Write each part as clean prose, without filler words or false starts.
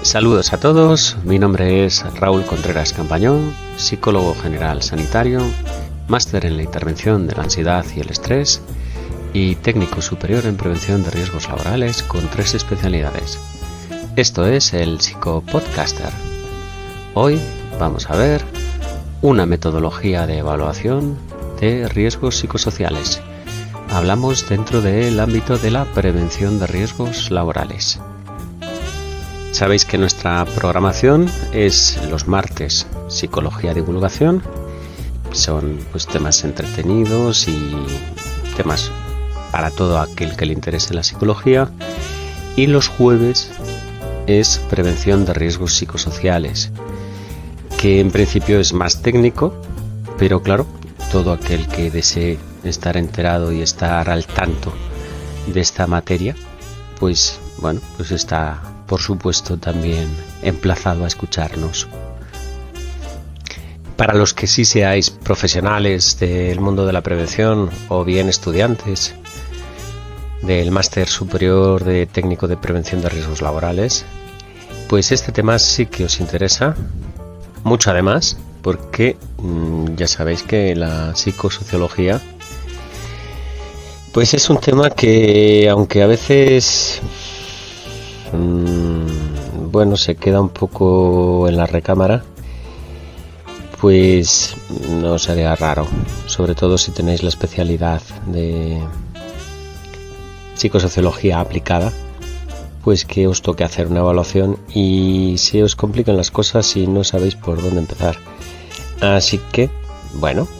Saludos a todos, mi nombre es Raúl Contreras Campañón, psicólogo general sanitario, máster en la intervención de la ansiedad y el estrés y técnico superior en prevención de riesgos laborales con 3 especialidades. Esto es el Psicopodcaster. Hoy vamos a ver una metodología de evaluación de riesgos psicosociales. Hablamos dentro del ámbito de la prevención de riesgos laborales. Sabéis que nuestra programación es los martes Psicología Divulgación. Son temas entretenidos y temas para todo aquel que le interese la psicología. Y los jueves es prevención de riesgos psicosociales, que en principio es más técnico, pero claro, todo aquel que desee estar enterado y estar al tanto de esta materia, pues está por supuesto también emplazado a escucharnos. Para los que sí seáis profesionales del mundo de la prevención o bien estudiantes del máster superior de técnico de prevención de riesgos laborales, pues este tema sí que os interesa mucho, además porque ya sabéis que la psicosociología pues es un tema que, aunque a veces se queda un poco en la recámara, pues no os haría raro, sobre todo si tenéis la especialidad de psicosociología aplicada, pues que os toque hacer una evaluación y se os complican las cosas y no sabéis por dónde empezar. Así que,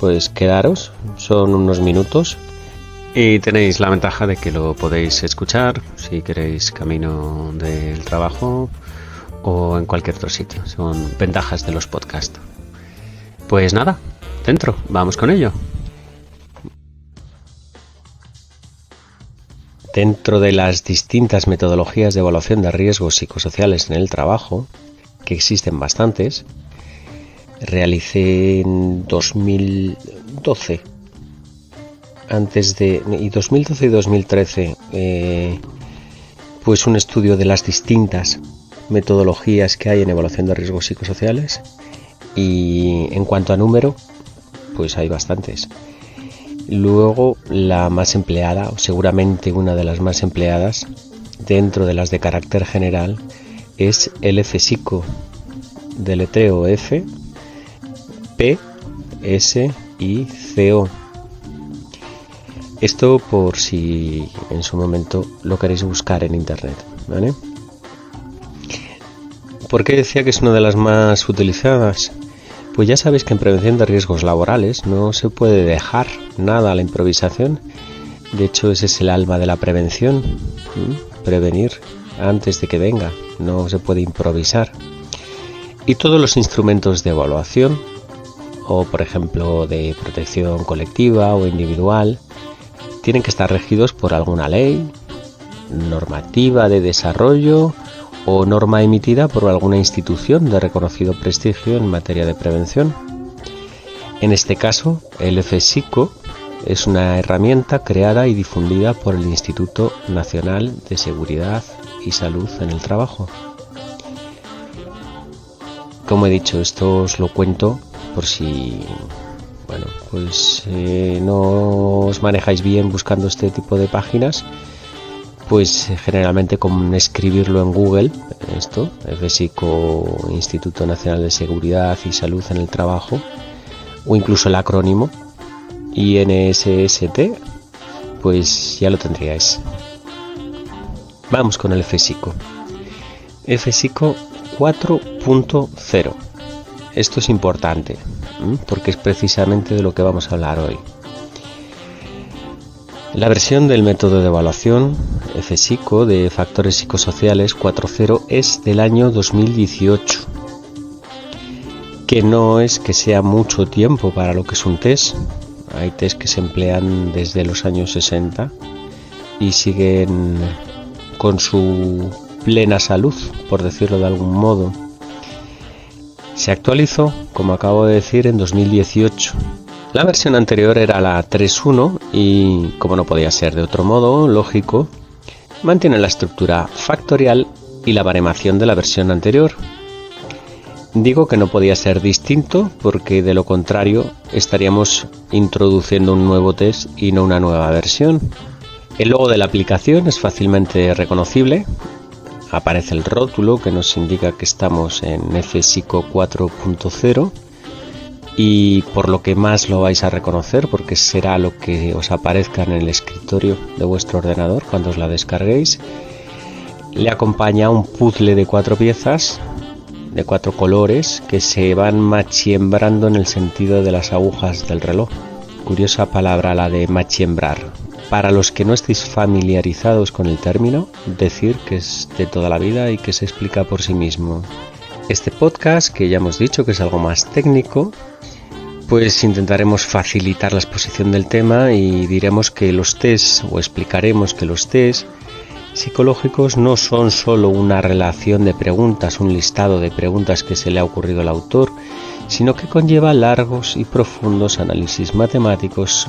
pues quedaros, son unos minutos. Y tenéis la ventaja de que lo podéis escuchar si queréis camino del trabajo o en cualquier otro sitio. Son ventajas de los podcasts. Pues nada, dentro, vamos con ello. Dentro de las distintas metodologías de evaluación de riesgos psicosociales en el trabajo, que existen bastantes, realicé en 2012 y 2013 pues un estudio de las distintas metodologías que hay en evaluación de riesgos psicosociales, y en cuanto a número, pues hay bastantes. Luego, la más empleada, o seguramente una de las más empleadas dentro de las de carácter general, es el F-Psico, deletreo F, P, S, I, C, O. Esto por si en su momento lo queréis buscar en internet, ¿vale? ¿Por qué decía que es una de las más utilizadas? Pues ya sabéis que en prevención de riesgos laborales no se puede dejar nada a la improvisación. De hecho, ese es el alma de la prevención, prevenir antes de que venga, no se puede improvisar. Y todos los instrumentos de evaluación, o por ejemplo de protección colectiva o individual, tienen que estar regidos por alguna ley, normativa de desarrollo o norma emitida por alguna institución de reconocido prestigio en materia de prevención. En este caso, el F-Psico es una herramienta creada y difundida por el Instituto Nacional de Seguridad y Salud en el Trabajo. Como he dicho, esto os lo cuento por si no os manejáis bien buscando este tipo de páginas, pues generalmente con escribirlo en Google, esto, F-Psico, Instituto Nacional de Seguridad y Salud en el Trabajo, o incluso el acrónimo INSST, pues ya lo tendríais. Vamos con el F-Psico. F-Psico 4.0. Esto es importante, porque es precisamente de lo que vamos a hablar hoy. La versión del método de evaluación F-Psico de factores psicosociales 4.0 es del año 2018, que no es que sea mucho tiempo para lo que es un test. Hay test que se emplean desde los años 60 y siguen con su plena salud, por decirlo de algún modo. Se actualizó, como acabo de decir, en 2018. La versión anterior era la 3.1 y, como no podía ser de otro modo, lógico, mantiene la estructura factorial y la baremación de la versión anterior. Digo que no podía ser distinto porque de lo contrario estaríamos introduciendo un nuevo test y no una nueva versión. El logo de la aplicación es fácilmente reconocible. Aparece el rótulo que nos indica que estamos en FSICO 4.0 y por lo que más lo vais a reconocer porque será lo que os aparezca en el escritorio de vuestro ordenador cuando os la descarguéis. Le acompaña un puzzle de 4 piezas de 4 colores que se van machiembrando en el sentido de las agujas del reloj. Curiosa palabra la de machiembrar. Para los que no estéis familiarizados con el término, decir que es de toda la vida y que se explica por sí mismo. Este podcast, que ya hemos dicho que es algo más técnico, pues intentaremos facilitar la exposición del tema y diremos que los test, o explicaremos que los test psicológicos no son solo una relación de preguntas, un listado de preguntas que se le ha ocurrido al autor, sino que conlleva largos y profundos análisis matemáticos.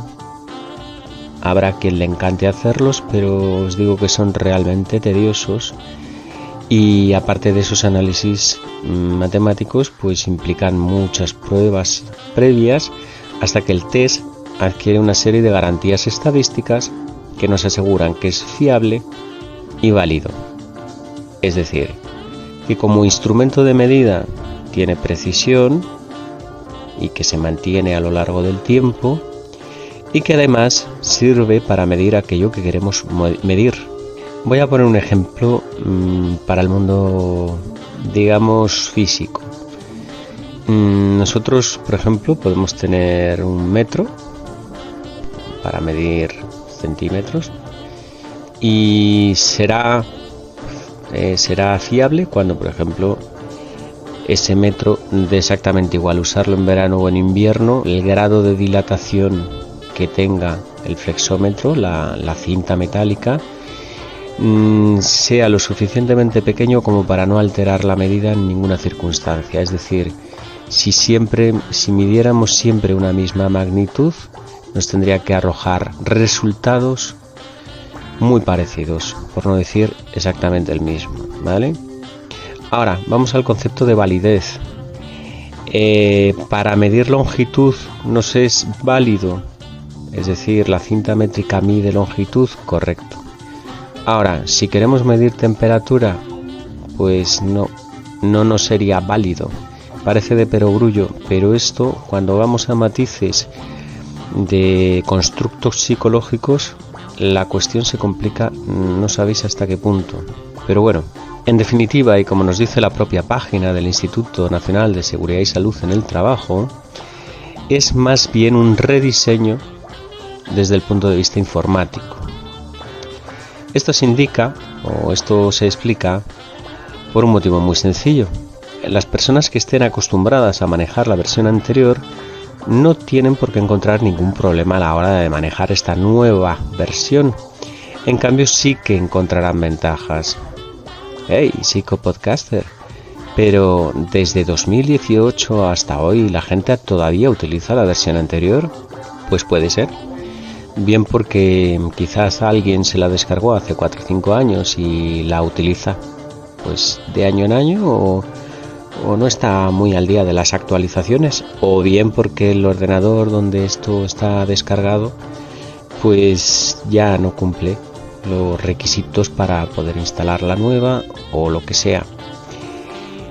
Habrá quien le encante hacerlos, pero os digo que son realmente tediosos y aparte de esos análisis matemáticos, pues implican muchas pruebas previas hasta que el test adquiere una serie de garantías estadísticas que nos aseguran que es fiable y válido. Es decir, que como instrumento de medida tiene precisión y que se mantiene a lo largo del tiempo y que además sirve para medir aquello que queremos medir. Voy a poner un ejemplo para el mundo, digamos, físico. Nosotros, por ejemplo, podemos tener un metro para medir centímetros y será fiable cuando, por ejemplo, ese metro dé exactamente igual usarlo en verano o en invierno, el grado de dilatación que tenga el flexómetro, la cinta metálica, sea lo suficientemente pequeño como para no alterar la medida en ninguna circunstancia. Es decir, si midiéramos siempre una misma magnitud, nos tendría que arrojar resultados muy parecidos, por no decir exactamente el mismo, ¿vale? Ahora, vamos al concepto de validez. Para medir longitud nos es válido, es decir, la cinta métrica mide longitud, correcto. Ahora, si queremos medir temperatura, pues no nos sería válido. Parece de perogrullo, pero esto, cuando vamos a matices de constructos psicológicos, la cuestión se complica, no sabéis hasta qué punto. Pero bueno, en definitiva, y como nos dice la propia página del Instituto Nacional de Seguridad y Salud en el Trabajo, es más bien un rediseño desde el punto de vista informático. Esto se indica, o esto se explica, por un motivo muy sencillo. Las personas que estén acostumbradas a manejar la versión anterior no tienen por qué encontrar ningún problema a la hora de manejar esta nueva versión. En cambio, sí que encontrarán ventajas. ¡Hey, psicopodcaster! Pero desde 2018 hasta hoy, ¿la gente todavía utiliza la versión anterior? Pues puede ser. Bien porque quizás alguien se la descargó hace 4 o 5 años y la utiliza pues de año en año o no está muy al día de las actualizaciones, o bien porque el ordenador donde esto está descargado pues ya no cumple los requisitos para poder instalar la nueva o lo que sea.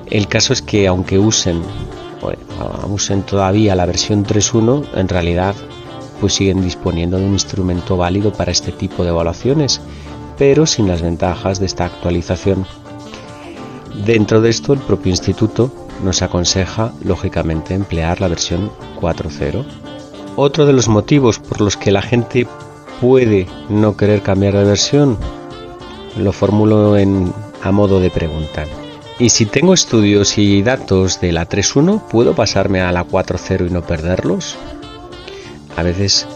El caso es que aunque usen todavía la versión 3.1, en realidad pues siguen disponiendo de un instrumento válido para este tipo de evaluaciones, pero sin las ventajas de esta actualización. Dentro de esto, el propio instituto nos aconseja, lógicamente, emplear la versión 4.0. Otro de los motivos por los que la gente puede no querer cambiar de versión, lo formulo a modo de pregunta. ¿Y si tengo estudios y datos de la 3.1, puedo pasarme a la 4.0 y no perderlos? A veces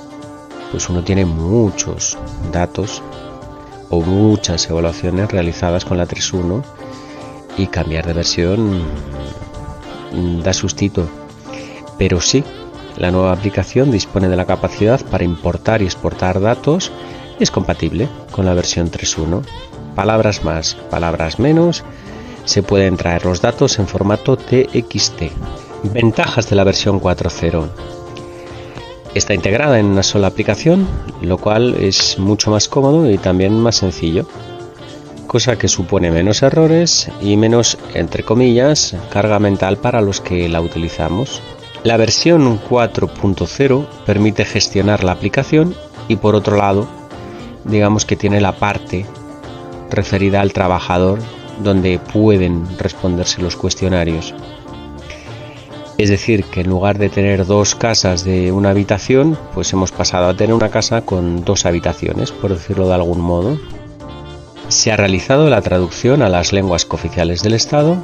pues uno tiene muchos datos o muchas evaluaciones realizadas con la 3.1 y cambiar de versión da sustito. Pero sí, la nueva aplicación dispone de la capacidad para importar y exportar datos y es compatible con la versión 3.1. palabras más, palabras menos, se pueden traer los datos en formato TXT. Ventajas de la versión 4.0. Está integrada en una sola aplicación, lo cual es mucho más cómodo y también más sencillo, cosa que supone menos errores y menos, entre comillas, carga mental para los que la utilizamos. La versión 4.0 permite gestionar la aplicación y, por otro lado, digamos que tiene la parte referida al trabajador donde pueden responderse los cuestionarios. Es decir, que en lugar de tener 2 casas de una habitación, pues hemos pasado a tener una casa con 2 habitaciones, por decirlo de algún modo. Se ha realizado la traducción a las lenguas cooficiales del Estado,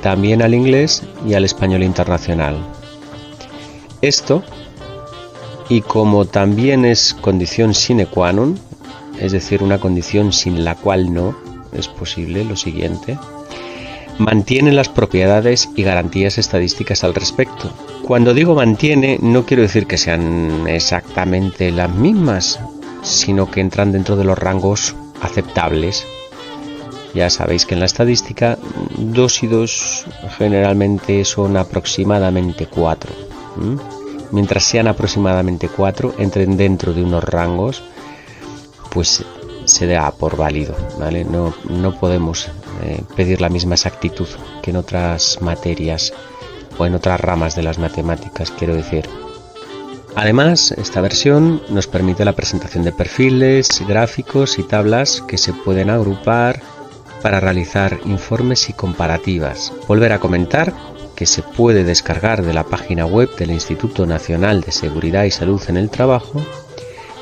también al inglés y al español internacional. Esto, y como también es condición sine qua non, es decir, una condición sin la cual no es posible lo siguiente, mantiene las propiedades y garantías estadísticas al respecto. Cuando digo mantiene, no quiero decir que sean exactamente las mismas, sino que entran dentro de los rangos aceptables. Ya sabéis que en la estadística 2 y 2 generalmente son aproximadamente 4. Mientras sean aproximadamente 4, entren dentro de unos rangos, pues se da por válido, ¿vale? No podemos pedir la misma exactitud que en otras materias o en otras ramas de las matemáticas, quiero decir. Además, esta versión nos permite la presentación de perfiles, gráficos y tablas que se pueden agrupar para realizar informes y comparativas. Volver a comentar que se puede descargar de la página web del Instituto Nacional de Seguridad y Salud en el Trabajo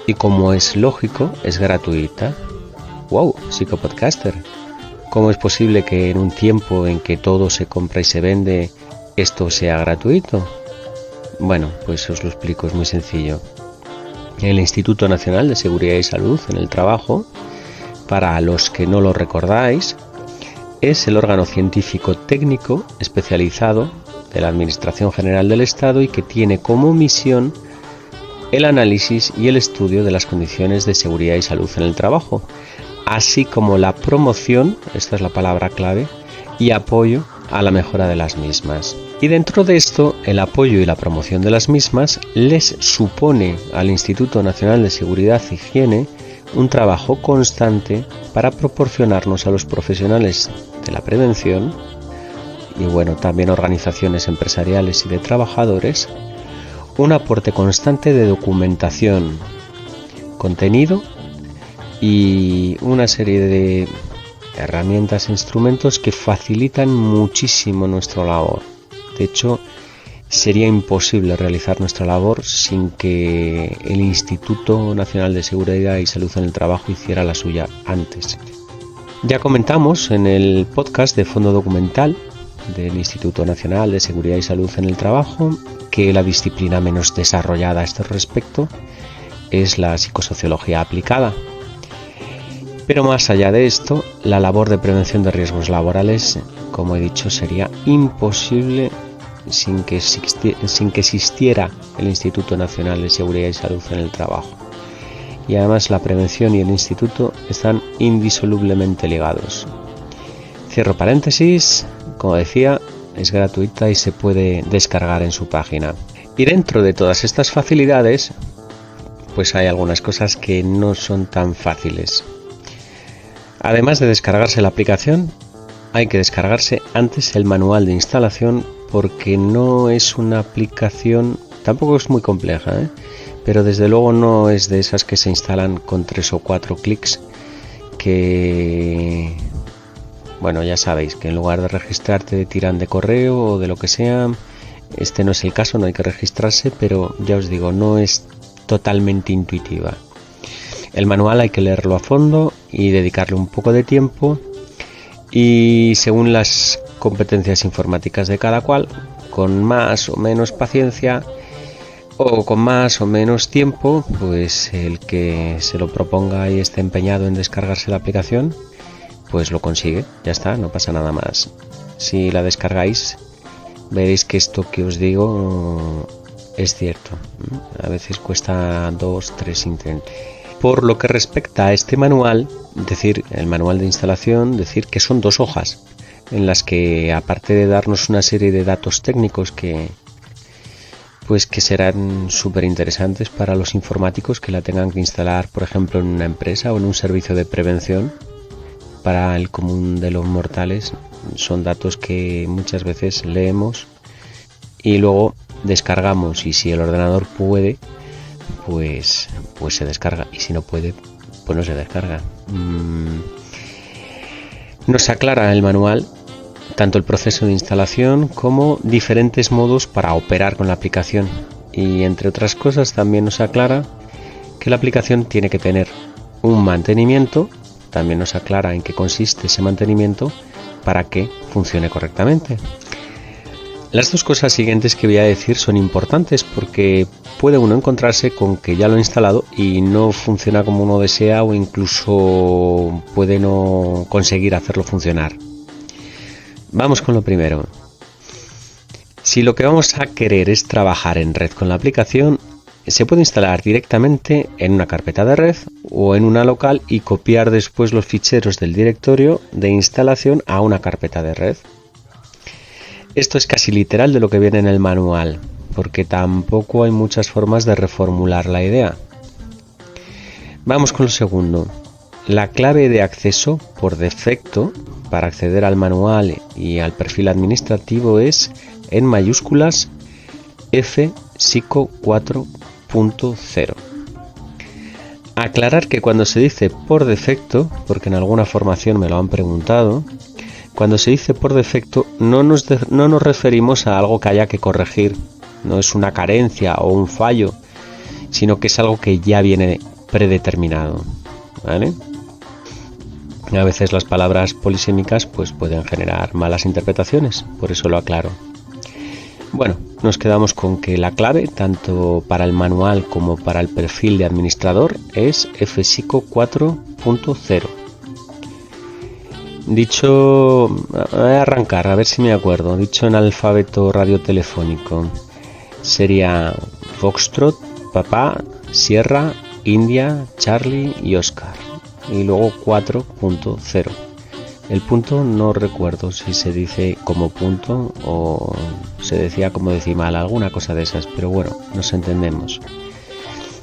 y, como es lógico, es gratuita. ¡Wow! Psicopodcaster. ¿Cómo es posible que en un tiempo en que todo se compra y se vende, esto sea gratuito? Bueno, pues os lo explico, es muy sencillo. El Instituto Nacional de Seguridad y Salud en el Trabajo, para los que no lo recordáis, es el órgano científico técnico especializado de la Administración General del Estado y que tiene como misión el análisis y el estudio de las condiciones de seguridad y salud en el trabajo, así como la promoción, esta es la palabra clave, y apoyo a la mejora de las mismas. Y dentro de esto, el apoyo y la promoción de las mismas les supone al Instituto Nacional de Seguridad e Higiene un trabajo constante para proporcionarnos a los profesionales de la prevención y, bueno, también organizaciones empresariales y de trabajadores, un aporte constante de documentación, contenido y una serie de herramientas e instrumentos que facilitan muchísimo nuestra labor. De hecho, sería imposible realizar nuestra labor sin que el Instituto Nacional de Seguridad y Salud en el Trabajo hiciera la suya antes. Ya comentamos en el podcast de fondo documental del Instituto Nacional de Seguridad y Salud en el Trabajo que la disciplina menos desarrollada a este respecto es la psicosociología aplicada. Pero más allá de esto, la labor de prevención de riesgos laborales, como he dicho, sería imposible sin que existiera el Instituto Nacional de Seguridad y Salud en el Trabajo. Y además la prevención y el instituto están indisolublemente ligados. Cierro paréntesis, como decía, es gratuita y se puede descargar en su página. Y dentro de todas estas facilidades, pues hay algunas cosas que no son tan fáciles. Además de descargarse la aplicación, hay que descargarse antes el manual de instalación porque no es una aplicación, tampoco es muy compleja, pero desde luego no es de esas que se instalan con 3 o 4 clics que, bueno, ya sabéis que en lugar de registrarte te tiran de correo o de lo que sea. Este no es el caso, no hay que registrarse, pero ya os digo, no es totalmente intuitiva. El manual hay que leerlo a fondo y dedicarle un poco de tiempo y según las competencias informáticas de cada cual, con más o menos paciencia o con más o menos tiempo, pues el que se lo proponga y esté empeñado en descargarse la aplicación, pues lo consigue, ya está, no pasa nada más. Si la descargáis, veréis que esto que os digo es cierto. A veces cuesta 2-3 intentos. Por lo que respecta a este manual, decir el manual de instalación, decir que son 2 hojas en las que, aparte de darnos una serie de datos técnicos que serán súper interesantes para los informáticos que la tengan que instalar, por ejemplo, en una empresa o en un servicio de prevención, para el común de los mortales, son datos que muchas veces leemos y luego descargamos, y si el ordenador puede, pues se descarga, y si no puede, pues no se descarga. Nos aclara el manual tanto el proceso de instalación como diferentes modos para operar con la aplicación, y entre otras cosas también nos aclara que la aplicación tiene que tener un mantenimiento. También nos aclara en qué consiste ese mantenimiento para que funcione correctamente. Las 2 cosas siguientes que voy a decir son importantes porque puede uno encontrarse con que ya lo ha instalado y no funciona como uno desea, o incluso puede no conseguir hacerlo funcionar. Vamos con lo primero. Si lo que vamos a querer es trabajar en red con la aplicación, se puede instalar directamente en una carpeta de red o en una local y copiar después los ficheros del directorio de instalación a una carpeta de red. Esto es casi literal de lo que viene en el manual, porque tampoco hay muchas formas de reformular la idea. Vamos con lo segundo. La clave de acceso por defecto para acceder al manual y al perfil administrativo es, en mayúsculas, FSICO 4.0. Aclarar que cuando se dice por defecto, porque en alguna formación me lo han preguntado, cuando se dice por defecto no nos referimos a algo que haya que corregir, no es una carencia o un fallo, sino que es algo que ya viene predeterminado, ¿vale? A veces las palabras polisémicas pues pueden generar malas interpretaciones, por eso lo aclaro. Bueno, nos quedamos con que la clave, tanto para el manual como para el perfil de administrador, es FSICO 4.0. Dicho, voy a arrancar, a ver si me acuerdo. Dicho en alfabeto radiotelefónico, sería Foxtrot, Papá, Sierra, India, Charlie y Oscar. Y luego 4.0. El punto no recuerdo si se dice como punto o se decía como decimal, alguna cosa de esas, pero bueno, nos entendemos.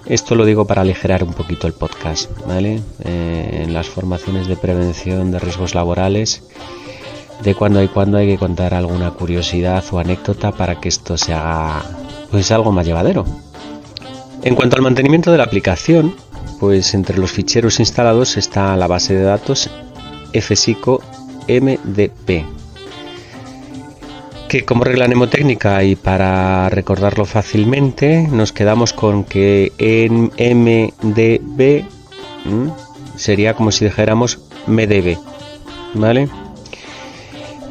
Esto lo digo para aligerar un poquito el podcast, ¿vale? En las formaciones de prevención de riesgos laborales, de cuando hay que contar alguna curiosidad o anécdota para que esto se haga pues algo más llevadero. En cuanto al mantenimiento de la aplicación, pues entre los ficheros instalados está la base de datos FSICO MDP, que como regla mnemotécnica y para recordarlo fácilmente nos quedamos con que en MDB sería como si dijéramos MDB, ¿vale?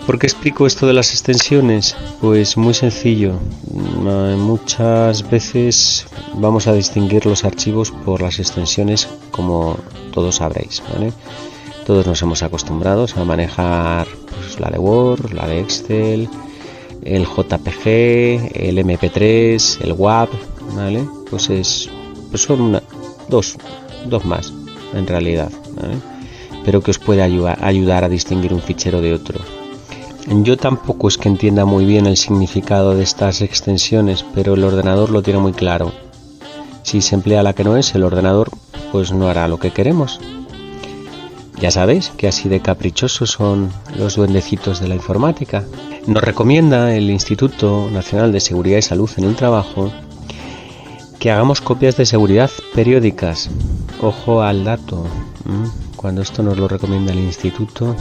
¿Por qué explico esto de las extensiones? Pues muy sencillo. Muchas veces vamos a distinguir los archivos por las extensiones, como todos sabréis, ¿vale? Todos nos hemos acostumbrado a manejar pues, la de Word, la de Excel, el JPG, el MP3, el WAV, ¿vale? Pues son dos más en realidad, ¿vale? Pero que os puede ayudar a distinguir un fichero de otro. Yo tampoco es que entienda muy bien el significado de estas extensiones, pero el ordenador lo tiene muy claro. Si se emplea la que no es, el ordenador pues no hará lo que queremos. Ya sabéis que así de caprichosos son los duendecitos de la informática. Nos recomienda el Instituto Nacional de Seguridad y Salud en el Trabajo que hagamos copias de seguridad periódicas. Ojo al dato. Cuando esto nos lo recomienda el instituto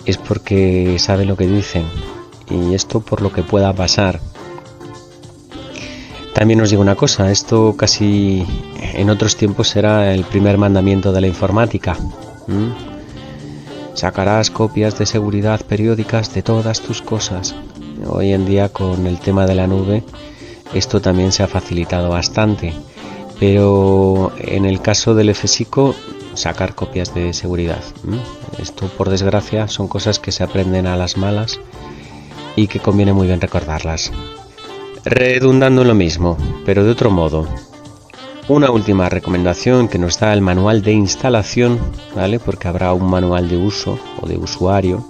es porque saben lo que dicen, y esto por lo que pueda pasar. También os digo una cosa, esto casi en otros tiempos era el primer mandamiento de la informática. Sacarás copias de seguridad periódicas de todas tus cosas. Hoy en día con el tema de la nube esto también se ha facilitado bastante, pero en el caso del FSICO, sacar copias de seguridad. Esto, por desgracia, son cosas que se aprenden a las malas y que conviene muy bien recordarlas. Redundando en lo mismo, pero de otro modo. Una última recomendación que nos da el manual de instalación, ¿vale? Porque habrá un manual de uso o de usuario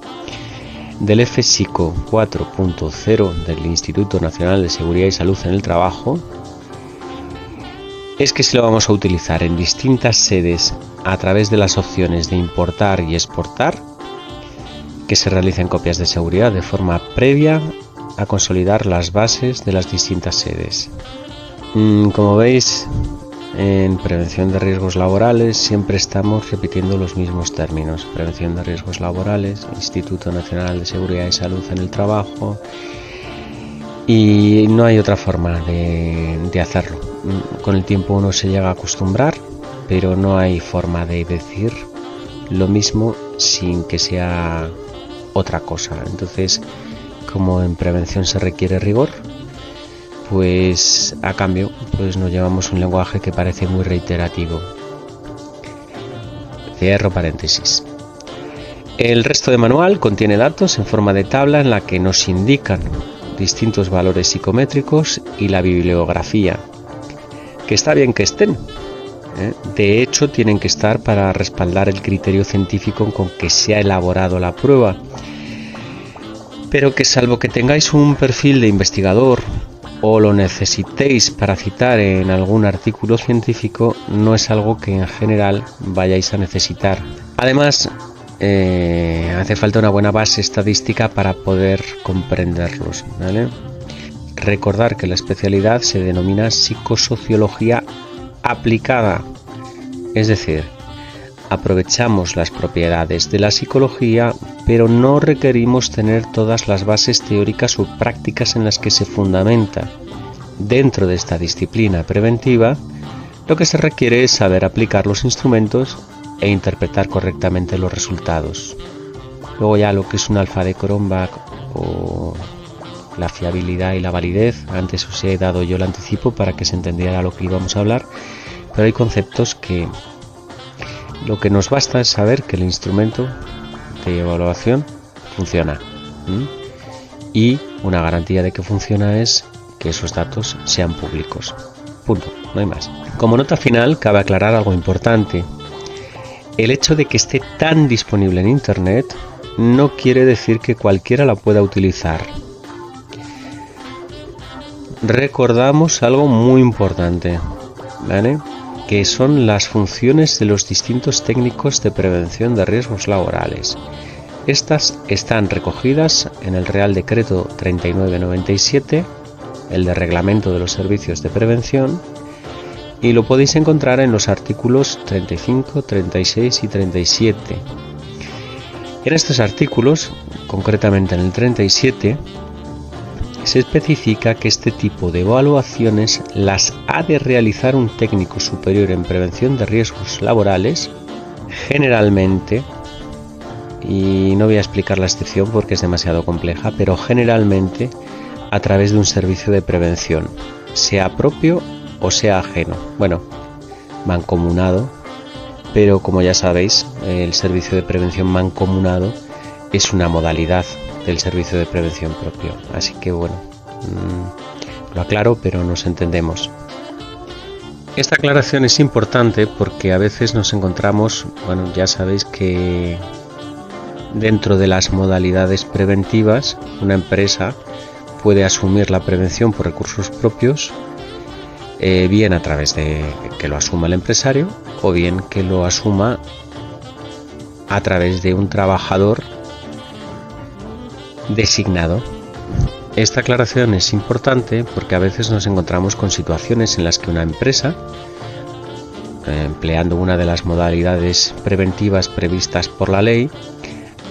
del FSICO 4.0 del Instituto Nacional de Seguridad y Salud en el Trabajo, es que si lo vamos a utilizar en distintas sedes a través de las opciones de importar y exportar, que se realicen copias de seguridad de forma previa a consolidar las bases de las distintas sedes. Como veis, en prevención de riesgos laborales siempre estamos repitiendo los mismos términos: prevención de riesgos laborales, Instituto Nacional de Seguridad y Salud en el Trabajo, y no hay otra forma de hacerlo. Con el tiempo uno se llega a acostumbrar, pero no hay forma de decir lo mismo sin que sea otra cosa. Entonces, como en prevención se requiere rigor, pues a cambio nos llevamos un lenguaje que parece muy reiterativo. Cierro paréntesis. El resto del manual contiene datos en forma de tabla en la que nos indican distintos valores psicométricos y la bibliografía, que está bien que estén. De hecho, tienen que estar para respaldar el criterio científico con que se ha elaborado la prueba, pero que salvo que tengáis un perfil de investigador o lo necesitéis para citar en algún artículo científico, no es algo que en general vayáis a necesitar. Además, hace falta una buena base estadística para poder comprenderlos, ¿vale? Recordar que la especialidad se denomina psicosociología aplicada, es decir, aprovechamos las propiedades de la psicología, pero no requerimos tener todas las bases teóricas o prácticas en las que se fundamenta. Dentro de esta disciplina preventiva, lo que se requiere es saber aplicar los instrumentos e interpretar correctamente los resultados. Luego ya lo que es un alfa de Cronbach o la fiabilidad y la validez, antes os he dado yo el anticipo para que se entendiera lo que íbamos a hablar, pero hay conceptos que lo que nos basta es saber que el instrumento de evaluación funciona. Y una garantía de que funciona es que esos datos sean públicos. Punto, no hay más. Como nota final, cabe aclarar algo importante. El hecho de que esté tan disponible en Internet no quiere decir que cualquiera la pueda utilizar. Recordamos algo muy importante, ¿vale? Que son las funciones de los distintos técnicos de prevención de riesgos laborales. Estas están recogidas en el Real Decreto 3997, el de Reglamento de los Servicios de Prevención, y lo podéis encontrar en los artículos 35, 36 y 37. En estos artículos, concretamente en el 37, se especifica que este tipo de evaluaciones las ha de realizar un técnico superior en prevención de riesgos laborales, generalmente, y no voy a explicar la excepción porque es demasiado compleja, pero generalmente a través de un servicio de prevención, sea propio o sea ajeno. Bueno, mancomunado, pero como ya sabéis, el servicio de prevención mancomunado es una modalidad del servicio de prevención propio. Así que bueno, lo aclaro, pero nos entendemos. Esta aclaración es importante porque a veces nos encontramos, bueno, ya sabéis que dentro de las modalidades preventivas, una empresa puede asumir la prevención por recursos propios, bien a través de que lo asuma el empresario o bien que lo asuma a través de un trabajador designado. Esta aclaración es importante porque a veces nos encontramos con situaciones en las que una empresa, empleando una de las modalidades preventivas previstas por la ley,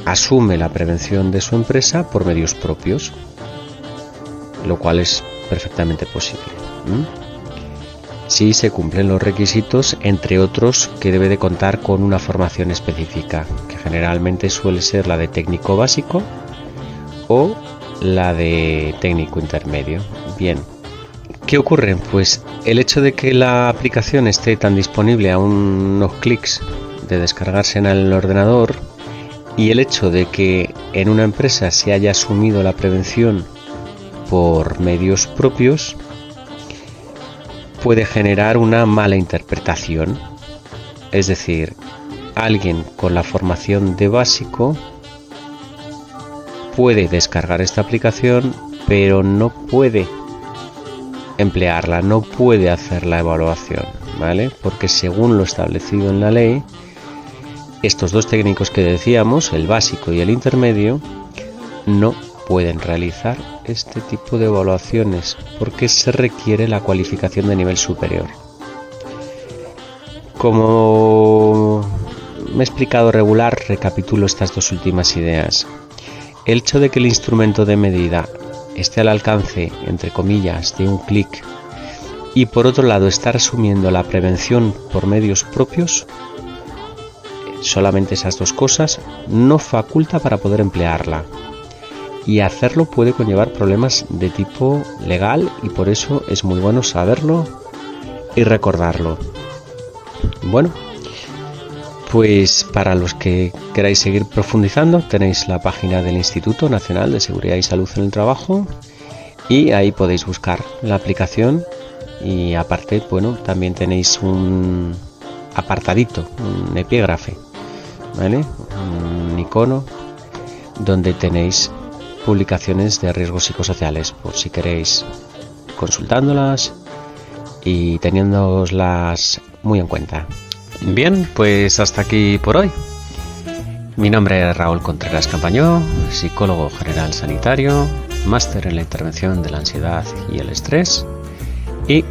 asume la prevención de su empresa por medios propios, lo cual es perfectamente posible. Si se cumplen los requisitos, entre otros, que debe de contar con una formación específica, que generalmente suele ser la de técnico básico o la de técnico intermedio. Bien, ¿qué ocurre? Pues el hecho de que la aplicación esté tan disponible a unos clics de descargarse en el ordenador y el hecho de que en una empresa se haya asumido la prevención por medios propios puede generar una mala interpretación. Es decir, alguien con la formación de básico puede descargar esta aplicación, pero no puede emplearla, no puede hacer la evaluación, ¿vale? Porque según lo establecido en la ley, estos dos técnicos que decíamos, el básico y el intermedio, no pueden realizar este tipo de evaluaciones porque se requiere la cualificación de nivel superior. Como me he explicado regular, recapitulo estas dos últimas ideas. El hecho de que el instrumento de medida esté al alcance, entre comillas, de un clic, y por otro lado estar asumiendo la prevención por medios propios, solamente esas dos cosas, no faculta para poder emplearla. Y hacerlo puede conllevar problemas de tipo legal y por eso es muy bueno saberlo y recordarlo. Bueno, pues para los que queráis seguir profundizando, tenéis la página del Instituto Nacional de Seguridad y Salud en el Trabajo y ahí podéis buscar la aplicación y aparte, bueno, también tenéis un apartadito, un epígrafe, ¿vale? Un icono donde tenéis publicaciones de riesgos psicosociales por si queréis consultándolas y teniéndolas muy en cuenta. Bien, pues hasta aquí por hoy. Mi nombre es Raúl Contreras Campañó, psicólogo general sanitario, máster en la intervención de la ansiedad y el estrés y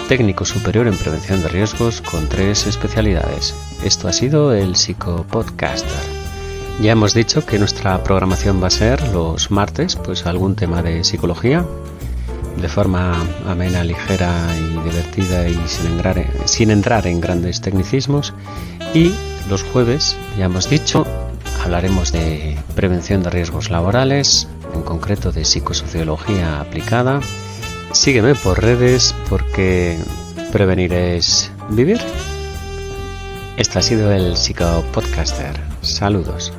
técnico superior en prevención de riesgos con 3 especialidades. Esto ha sido el Psicopodcaster. Ya hemos dicho que nuestra programación va a ser los martes, pues algún tema de psicología, de forma amena, ligera y divertida y sin entrar en grandes tecnicismos. Y los jueves, ya hemos dicho, hablaremos de prevención de riesgos laborales, en concreto de psicosociología aplicada. Sígueme por redes porque prevenir es vivir. Este ha sido el Psicopodcaster. Saludos.